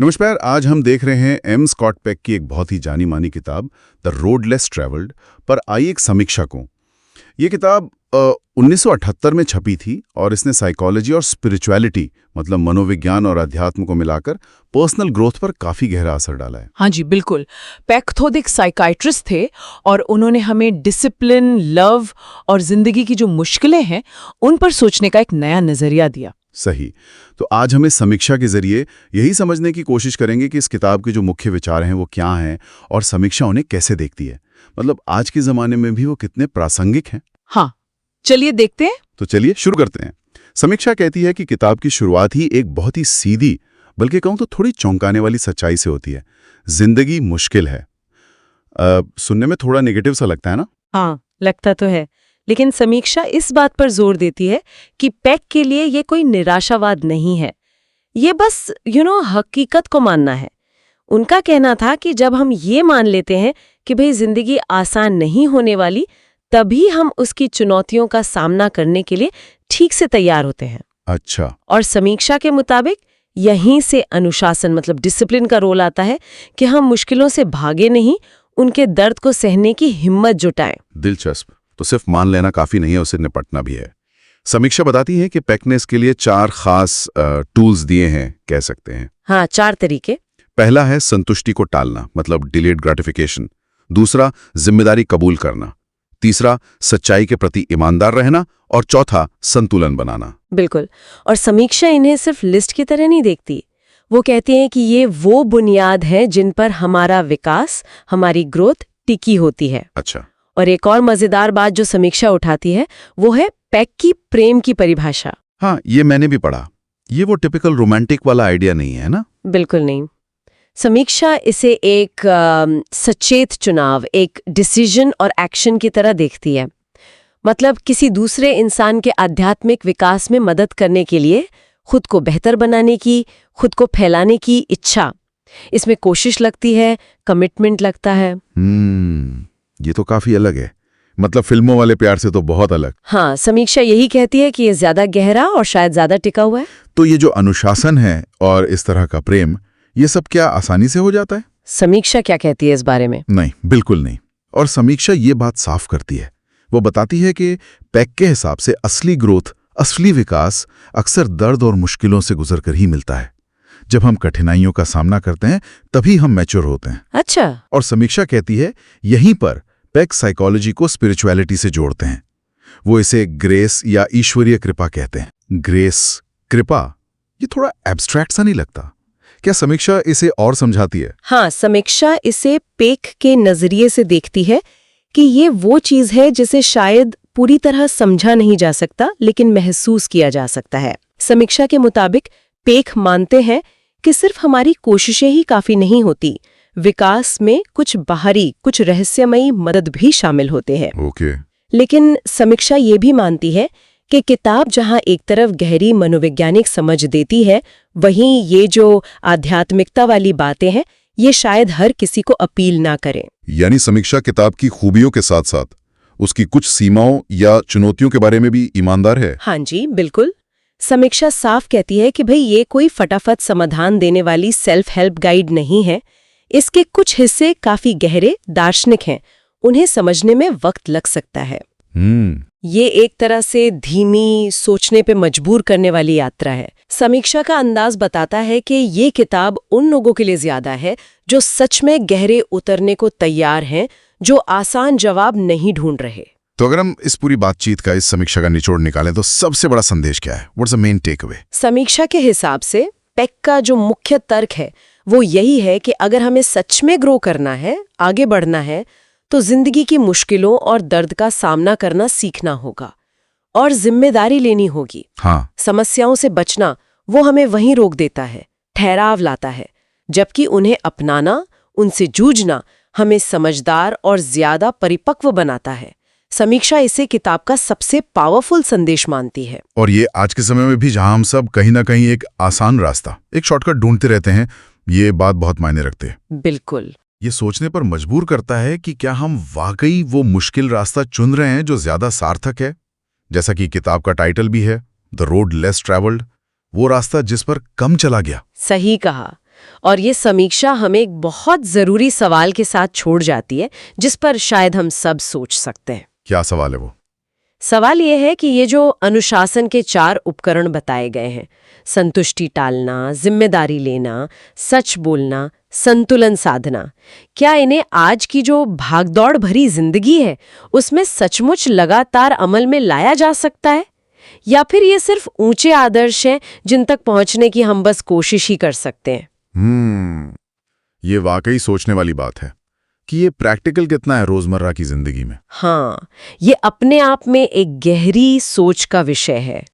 नमस्कार। आज हम देख रहे हैं एम स्कॉट पेक की एक बहुत ही जानी मानी किताब द रोड लेस ट्रेवल्ड पर आई एक समीक्षा को। ये किताब 1978 में छपी थी और इसने साइकोलॉजी और स्पिरिचुअलिटी मतलब मनोविज्ञान और अध्यात्म को मिलाकर पर्सनल ग्रोथ पर काफी गहरा असर डाला है। हाँ जी, बिल्कुल। पेक खुद एक साइकाइट्रिस्ट थे और उन्होंने हमें डिसिप्लिन, लव और जिंदगी की जो मुश्किलें हैं उन पर सोचने का एक नया नजरिया दिया। सही। तो आज हम इस समीक्षा के जरिए यही समझने की कोशिश करेंगे कि इस किताब के जो मुख्य विचार हैं वो क्या हैं और समीक्षा उन्हें कैसे देखती है। मतलब आज के जमाने में भी वो कितने प्रासंगिक हैं। हाँ, चलिए देखते हैं। तो चलिए शुरू करते हैं। समीक्षा कहती है कि किताब की शुरुआत ही एक बहुत ही सीधी, बल्कि कहूं तो थोड़ी चौंकाने वाली सच्चाई से होती है। जिंदगी मुश्किल है। सुनने में थोड़ा नेगेटिव सा लगता है ना? हाँ, लगता तो है, लेकिन समीक्षा इस बात पर जोर देती है कि पेक के लिए ये कोई निराशावाद नहीं है। ये बस हकीकत को मानना है। उनका कहना था कि जब हम ये मान लेते हैं कि भाई जिंदगी आसान नहीं होने वाली, तभी हम उसकी चुनौतियों का सामना करने के लिए ठीक से तैयार होते हैं। अच्छा। और समीक्षा के मुताबिक यहीं से अनुशासन मतलब डिसिप्लिन का रोल आता है कि हम मुश्किलों से भागे नहीं, उनके दर्द को सहने की हिम्मत जुटाएं। दिलचस्प। तो सिर्फ मान लेना काफी नहीं है, उससे निपटना भी है। समीक्षा बताती है कि पेक ने इसके लिए 4 खास टूल्स दिए हैं, कह सकते हैं। हाँ, 4 तरीके। पहला है संतुष्टि को टालना मतलब डिलेड ग्रेटिफिकेशन। दूसरा, जिम्मेदारी कबूल करना। तीसरा, सच्चाई के प्रति ईमानदार रहना। और चौथा, संतुलन बनाना। बिल्कुल। और समीक्षा इन्हें सिर्फ लिस्ट की तरह नहीं देखती। वो कहती हैं कि ये वो बुनियाद है जिन पर हमारा विकास, हमारी ग्रोथ टिकी होती है। अच्छा। और एक और मजेदार बात जो समीक्षा उठाती है वो है पेक की प्रेम की परिभाषा। हाँ, ये मैंने भी पढ़ा। ये वो टिपिकल रोमांटिक वाला आइडिया नहीं है ना? बिल्कुल नहीं। समीक्षा इसे एक सचेत चुनाव, एक डिसीजन और एक्शन की तरह देखती है। मतलब किसी दूसरे इंसान के आध्यात्मिक विकास में मदद करने के लिए खुद को बेहतर बनाने की, खुद को फैलाने की इच्छा, इसमें कोशिश लगती है, कमिटमेंट लगता है। ये तो काफी अलग है। मतलब फिल्मों वाले प्यार से तो बहुत अलग। हाँ, समीक्षा यही कहती है कि ये ज्यादा गहरा और शायद ज्यादा टिका हुआ है। तो ये जो अनुशासन है और इस तरह का प्रेम, ये सब क्या आसानी से हो जाता है? समीक्षा क्या कहती है इस बारे में? नहीं, बिल्कुल नहीं। और समीक्षा ये बात साफ करती है। वो बताती है कि पेक के हिसाब से असली ग्रोथ, असली विकास अक्सर दर्द और मुश्किलों से गुजरकर ही मिलता है। जब हम कठिनाइयों का सामना करते हैं तभी हम मैच्योर होते हैं। अच्छा। और समीक्षा कहती है यहीं पर पेक साइकोलॉजी को स्पिरिचुअलिटी से जोड़ते हैं। वो इसे ग्रेस या ईश्वरीय कृपा कहते हैं। ग्रेस, कृपा, ये थोड़ा एब्स्ट्रैक्ट सा नहीं लगता? क्या समीक्षा इसे और समझाती है? हाँ, समीक्षा इसे पेक के नजरिए से देखती है कि ये वो चीज है जिसे शायद पूरी तरह समझा नहीं जा सकता लेकिन महसूस किया जा सकता है। समीक्षा के मुताबिक पेक मानते हैं कि सिर्फ हमारी कोशिशें ही काफी नहीं होती, विकास में कुछ बाहरी, कुछ रहस्यमयी मदद भी शामिल होते हैं। ओके। लेकिन समीक्षा ये भी मानती है कि किताब जहां एक तरफ गहरी मनोवैज्ञानिक समझ देती है, वहीं ये जो आध्यात्मिकता वाली बातें हैं ये शायद हर किसी को अपील ना करें। यानी समीक्षा किताब की खूबियों के साथ साथ उसकी कुछ सीमाओं या चुनौतियों के बारे में भी ईमानदार है। हाँ जी, बिल्कुल। समीक्षा साफ कहती है कि भाई ये कोई फटाफट समाधान देने वाली सेल्फ हेल्प गाइड नहीं है। इसके कुछ हिस्से काफी गहरे, दार्शनिक हैं, उन्हें समझने में वक्त लग सकता है। ये एक तरह से धीमी, सोचने पे मजबूर करने वाली यात्रा है। समीक्षा का अंदाज बताता है कि ये किताब उन लोगों के लिए ज्यादा है जो सच में गहरे उतरने को तैयार हैं, जो आसान जवाब नहीं ढूंढ रहे। तो अगर हम इस पूरी बातचीत का, इस समीक्षा का निचोड़ निकालें तो सबसे बड़ा संदेश क्या है? What's the main takeaway? समीक्षा के हिसाब से पेक का जो मुख्य तर्क है वो यही है कि अगर हमें सच में ग्रो करना है, आगे बढ़ना है, तो जिंदगी की मुश्किलों और दर्द का सामना करना सीखना होगा और जिम्मेदारी लेनी होगी। हाँ। समस्याओं से बचना वो हमें वहीं रोक देता है, ठहराव लाता है, जबकि उन्हें अपनाना, उनसे जूझना हमें समझदार और ज्यादा परिपक्व बनाता है। समीक्षा इसे किताब का सबसे पावरफुल संदेश मानती है। और ये आज के समय में भी जहां हम सब कहीं ना कहीं एक आसान रास्ता, एक शॉर्टकट ढूंढते रहते हैं, ये बात बहुत मायने रखते हैं। बिल्कुल। ये सोचने पर मजबूर करता है कि क्या हम वाकई वो मुश्किल रास्ता चुन रहे हैं जो ज्यादा सार्थक है, जैसा कि किताब का टाइटल भी है, द रोड लेस ट्रैवल्ड, वो रास्ता जिस पर कम चला गया। सही कहा। और ये समीक्षा हमें एक बहुत ज़रूरी सवाल के साथ छोड़ जाती है, जिस पर शायद हम सब सोच सकते हैं। क्या सवाल है वो? सवाल ये है कि ये जो अनुशासन के 4 उपकरण बताए गए हैं, संतुष्टि टालना, जिम्मेदारी लेना, सच बोलना, संतुलन साधना, क्या इन्हें आज की जो भागदौड़ भरी जिंदगी है उसमें सचमुच लगातार अमल में लाया जा सकता है, या फिर ये सिर्फ ऊंचे आदर्श हैं जिन तक पहुंचने की हम बस कोशिश ही कर सकते हैं? ये वाकई सोचने वाली बात है कि ये प्रैक्टिकल कितना है रोजमर्रा की जिंदगी में। हाँ, ये अपने आप में एक गहरी सोच का विषय है।